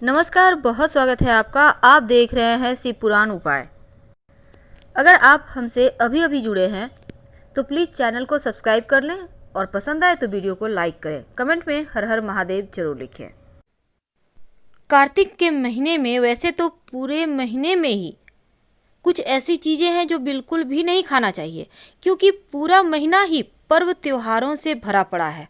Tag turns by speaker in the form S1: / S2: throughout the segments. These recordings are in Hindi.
S1: नमस्कार, बहुत स्वागत है आपका। आप देख रहे हैं शिव पुराण उपाय। अगर आप हमसे अभी अभी जुड़े हैं तो प्लीज़ चैनल को सब्सक्राइब कर लें और पसंद आए तो वीडियो को लाइक करें। कमेंट में हर हर महादेव जरूर लिखें। कार्तिक के महीने में वैसे तो पूरे महीने में ही कुछ ऐसी चीज़ें हैं जो बिल्कुल भी नहीं खाना चाहिए, क्योंकि पूरा महीना ही पर्व त्योहारों से भरा पड़ा है।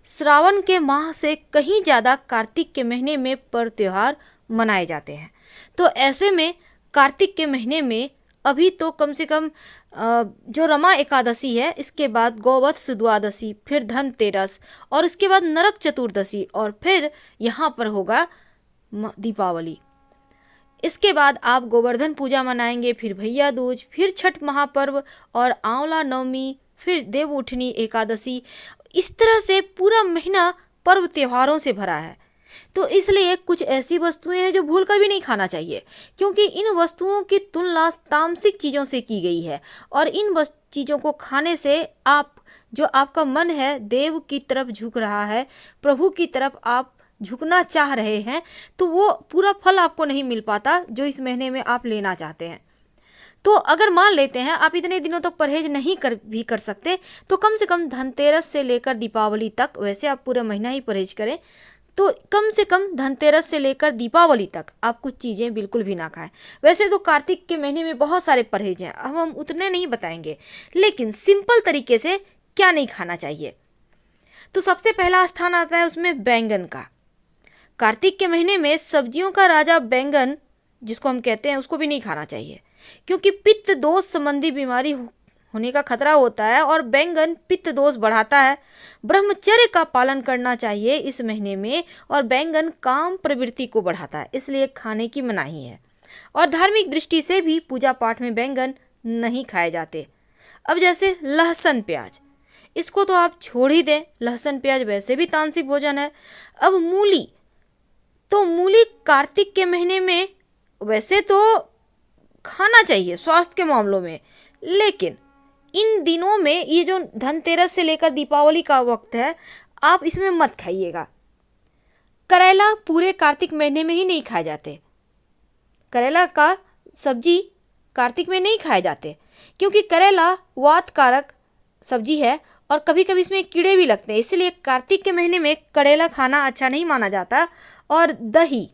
S1: श्रावण के माह से कहीं ज़्यादा कार्तिक के महीने में पर्व त्योहार मनाए जाते हैं। तो ऐसे में कार्तिक के महीने में अभी तो कम से कम जो रमा एकादशी है, इसके बाद गौवत्स द्वादशी, फिर धनतेरस और उसके बाद नरक चतुर्दशी और फिर यहाँ पर होगा दीपावली। इसके बाद आप गोवर्धन पूजा मनाएंगे, फिर भैया दूज, फिर छठ महापर्व और आंवला नवमी, फिर देव उठनी एकादशी। इस तरह से पूरा महीना पर्व त्योहारों से भरा है। तो इसलिए कुछ ऐसी वस्तुएं हैं जो भूल कर भी नहीं खाना चाहिए, क्योंकि इन वस्तुओं की तुलना तामसिक चीज़ों से की गई है और इन चीज़ों को खाने से जो आपका मन है देव की तरफ झुक रहा है, प्रभु की तरफ आप झुकना चाह रहे हैं, तो वो पूरा फल आपको नहीं मिल पाता जो इस महीने में आप लेना चाहते हैं। तो अगर मान लेते हैं आप इतने दिनों तक परहेज नहीं कर सकते, तो कम से कम धनतेरस से लेकर दीपावली तक, वैसे आप पूरा महीना ही परहेज करें, तो कम से कम धनतेरस से लेकर दीपावली तक आप कुछ चीज़ें बिल्कुल भी ना खाएं। वैसे तो कार्तिक के महीने में बहुत सारे परहेज हैं, अब हम उतने नहीं बताएंगे, लेकिन सिंपल तरीके से क्या नहीं खाना चाहिए। तो सबसे पहला स्थान आता है उसमें बैंगन का। कार्तिक के महीने में सब्जियों का राजा बैंगन जिसको हम कहते हैं, उसको भी नहीं खाना चाहिए, क्योंकि पित्त दोष संबंधी बीमारी होने का खतरा होता है और बैंगन पित्त दोष बढ़ाता है। ब्रह्मचर्य का पालन करना चाहिए इस महीने में, और बैंगन काम प्रवृत्ति को बढ़ाता है, इसलिए खाने की मनाही है। और धार्मिक दृष्टि से भी पूजा पाठ में बैंगन नहीं खाए जाते। अब जैसे लहसुन प्याज, इसको तो आप छोड़ ही दें, लहसुन प्याज वैसे भी तामसिक भोजन है। अब मूली, तो मूली कार्तिक के महीने में वैसे तो खाना चाहिए स्वास्थ्य के मामलों में, लेकिन इन दिनों में ये जो धनतेरस से लेकर दीपावली का वक्त है, आप इसमें मत खाइएगा। करेला पूरे कार्तिक महीने में ही नहीं खाए जाते। करेला का सब्जी कार्तिक में नहीं खाए जाते, क्योंकि करेला वात कारक सब्जी है और कभी कभी इसमें कीड़े भी लगते हैं, इसलिए कार्तिक के महीने में करेला खाना अच्छा नहीं माना जाता। और दही,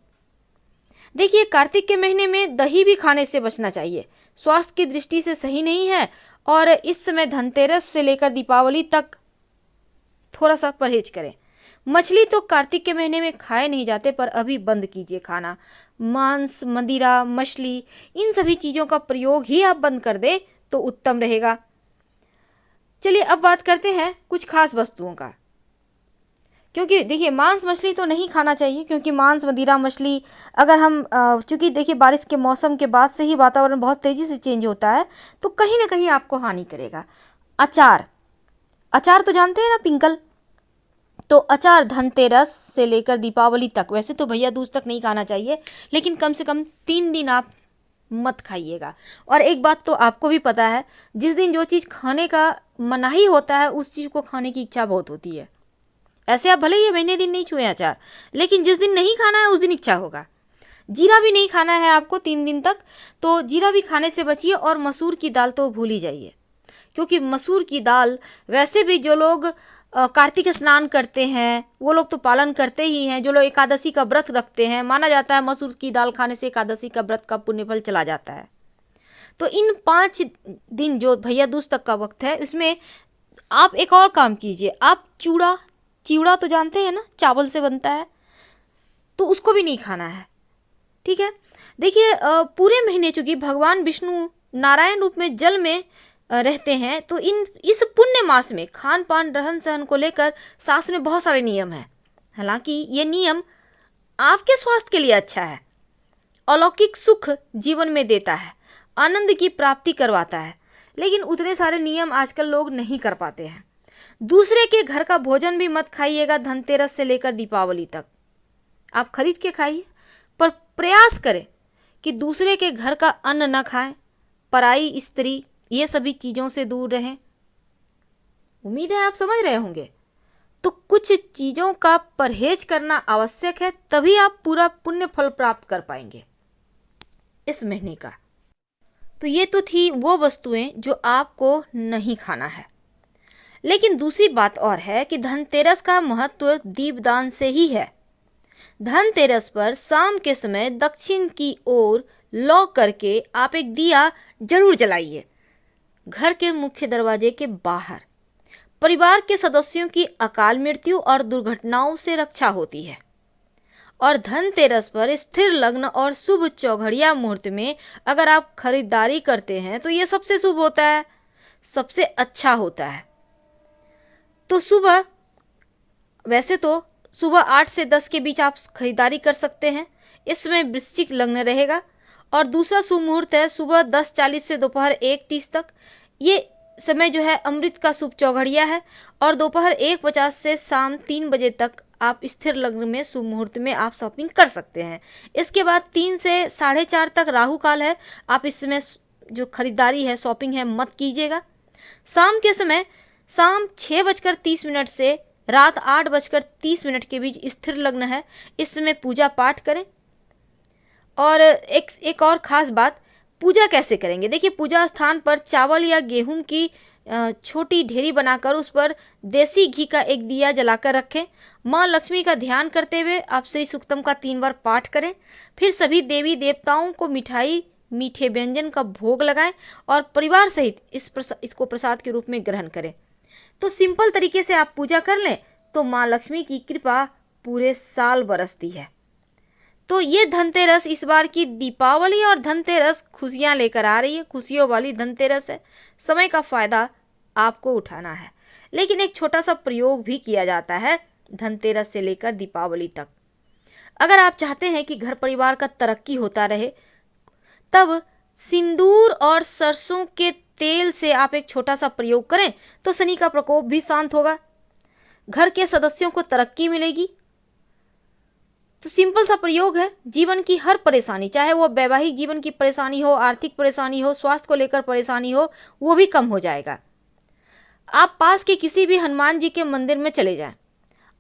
S1: देखिए कार्तिक के महीने में दही भी खाने से बचना चाहिए, स्वास्थ्य की दृष्टि से सही नहीं है। और इस समय धनतेरस से लेकर दीपावली तक थोड़ा सा परहेज करें। मछली तो कार्तिक के महीने में खाए नहीं जाते, पर अभी बंद कीजिए खाना। मांस, मदिरा, मछली, इन सभी चीज़ों का प्रयोग ही आप बंद कर दें तो उत्तम रहेगा। चलिए अब बात करते हैं कुछ खास वस्तुओं का, क्योंकि देखिए मांस मछली तो नहीं खाना चाहिए, क्योंकि मांस मदिरा मछली अगर हम चूँकि देखिए बारिश के मौसम के बाद से ही वातावरण बहुत तेज़ी से चेंज होता है, तो कहीं ना कहीं आपको हानि करेगा। अचार, अचार तो जानते हैं ना, पिंकल, तो अचार धनतेरस से लेकर दीपावली तक, वैसे तो भैया दूज तक नहीं खाना चाहिए, लेकिन कम से कम 3 दिन आप मत खाइएगा। और एक बात तो आपको भी पता है, जिस दिन जो चीज़ खाने का मनाही होता है उस चीज़ को खाने की इच्छा बहुत होती है। ऐसे आप भले ही महीने दिन नहीं छुए अचार, लेकिन जिस दिन नहीं खाना है उस दिन इच्छा होगा। जीरा भी नहीं खाना है आपको 3 दिन तक, तो जीरा भी खाने से बचिए। और मसूर की दाल तो भूल ही जाइए, क्योंकि मसूर की दाल वैसे भी जो लोग कार्तिक स्नान करते हैं वो लोग तो पालन करते ही हैं। जो लोग एकादशी का व्रत रखते हैं, माना जाता है मसूर की दाल खाने से एकादशी का व्रत का पुण्यफल चला जाता है। तो इन 5 दिन जो भैया दूज तक का वक्त है, इसमें आप एक और काम कीजिए। आप चिवड़ा तो जानते हैं ना, चावल से बनता है, तो उसको भी नहीं खाना है, ठीक है। देखिए पूरे महीने चूँकि भगवान विष्णु नारायण रूप में जल में रहते हैं, तो इस पुण्य मास में खान पान रहन सहन को लेकर शास्त्र में बहुत सारे नियम हैं। हालांकि ये नियम आपके स्वास्थ्य के लिए अच्छा है, अलौकिक सुख जीवन में देता है, आनंद की प्राप्ति करवाता है, लेकिन उतने सारे नियम आजकल लोग नहीं कर पाते हैं। दूसरे के घर का भोजन भी मत खाइएगा धनतेरस से लेकर दीपावली तक। आप खरीद के खाइए, पर प्रयास करें कि दूसरे के घर का अन्न न खाएं, पराई स्त्री, ये सभी चीज़ों से दूर रहें। उम्मीद है आप समझ रहे होंगे। तो कुछ चीज़ों का परहेज करना आवश्यक है, तभी आप पूरा पुण्य फल प्राप्त कर पाएंगे इस महीने का। तो ये तो थी वो वस्तुएं जो आपको नहीं खाना है। लेकिन दूसरी बात और है कि धनतेरस का महत्व दीपदान से ही है। धनतेरस पर शाम के समय दक्षिण की ओर लौ करके आप एक दिया जरूर जलाइए घर के मुख्य दरवाजे के बाहर। परिवार के सदस्यों की अकाल मृत्यु और दुर्घटनाओं से रक्षा होती है। और धनतेरस पर स्थिर लग्न और शुभ चौघड़िया मुहूर्त में अगर आप खरीदारी करते हैं तो ये सबसे शुभ होता है, सबसे अच्छा होता है। तो वैसे तो सुबह 8 से 10 के बीच आप खरीदारी कर सकते हैं, इसमें वृश्चिक लग्न रहेगा। और दूसरा शुभ मुहूर्त है सुबह 10:40 से दोपहर 1:30 तक। ये समय जो है अमृत का शुभ चौघड़िया है। और दोपहर 1:50 से शाम 3 बजे तक आप स्थिर लग्न में शुभ मुहूर्त में आप शॉपिंग कर सकते हैं। इसके बाद 3 से 4:30 तक राहु काल है, आप इसमें जो खरीदारी है शॉपिंग है मत कीजिएगा। शाम के समय शाम 6:30 से रात 8:30 के बीच स्थिर लग्न है, इस समय पूजा पाठ करें। और एक और ख़ास बात, पूजा कैसे करेंगे। देखिए, पूजा स्थान पर चावल या गेहूं की छोटी ढेरी बनाकर उस पर देसी घी का एक दिया जलाकर रखें। माँ लक्ष्मी का ध्यान करते हुए आप श्री सूक्तम का 3 बार पाठ करें। फिर सभी देवी देवताओं को मिठाई मीठे व्यंजन का भोग लगाएं और परिवार सहित इसको प्रसाद के रूप में ग्रहण करें। तो सिंपल तरीके से आप पूजा कर लें तो माँ लक्ष्मी की कृपा पूरे साल बरसती है। तो ये धनतेरस, इस बार की दीपावली और धनतेरस खुशियाँ लेकर आ रही है, खुशियों वाली धनतेरस है। समय का फ़ायदा आपको उठाना है। लेकिन एक छोटा सा प्रयोग भी किया जाता है धनतेरस से लेकर दीपावली तक। अगर आप चाहते हैं कि घर परिवार का तरक्की होता रहे, तब सिंदूर और सरसों के तेल से आप एक छोटा सा प्रयोग करें तो शनि का प्रकोप भी शांत होगा, घर के सदस्यों को तरक्की मिलेगी। तो सिंपल सा प्रयोग है, जीवन की हर परेशानी, चाहे वो वैवाहिक जीवन की परेशानी हो, आर्थिक परेशानी हो, स्वास्थ्य को लेकर परेशानी हो, वो भी कम हो जाएगा। आप पास के किसी भी हनुमान जी के मंदिर में चले जाएं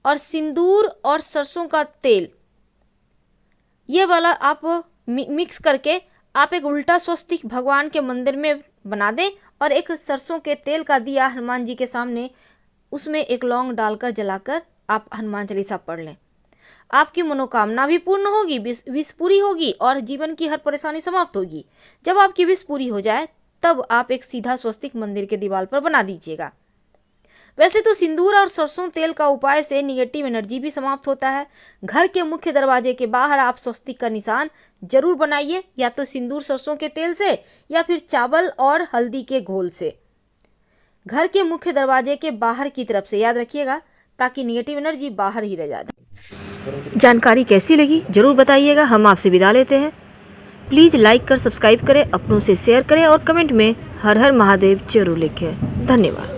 S1: और सिंदूर और सरसों का तेल ये वाला आप मिक्स करके आप एक उल्टा स्वस्तिक भगवान के मंदिर में बना दें और एक सरसों के तेल का दिया हनुमान जी के सामने, उसमें एक लौंग डालकर जलाकर आप हनुमान चालीसा पढ़ लें। आपकी मनोकामना भी पूर्ण होगी, विश पूरी होगी और जीवन की हर परेशानी समाप्त होगी। जब आपकी विश पूरी हो जाए तब आप एक सीधा स्वस्तिक मंदिर के दीवार पर बना दीजिएगा। वैसे तो सिंदूर और सरसों तेल का उपाय से निगेटिव एनर्जी भी समाप्त होता है। घर के मुख्य दरवाजे के बाहर आप स्वस्तिक का निशान जरूर बनाइए, या तो सिंदूर सरसों के तेल से या फिर चावल और हल्दी के घोल से। घर के मुख्य दरवाजे के बाहर की तरफ से, याद रखिएगा, ताकि निगेटिव एनर्जी बाहर ही रह जाए। जानकारी कैसी लगी जरूर बताइएगा। हम आपसे विदा लेते हैं। प्लीज़ लाइक कर सब्सक्राइब करें, अपनों से शेयर करें और कमेंट में हर हर महादेव जरूर लिखें। धन्यवाद।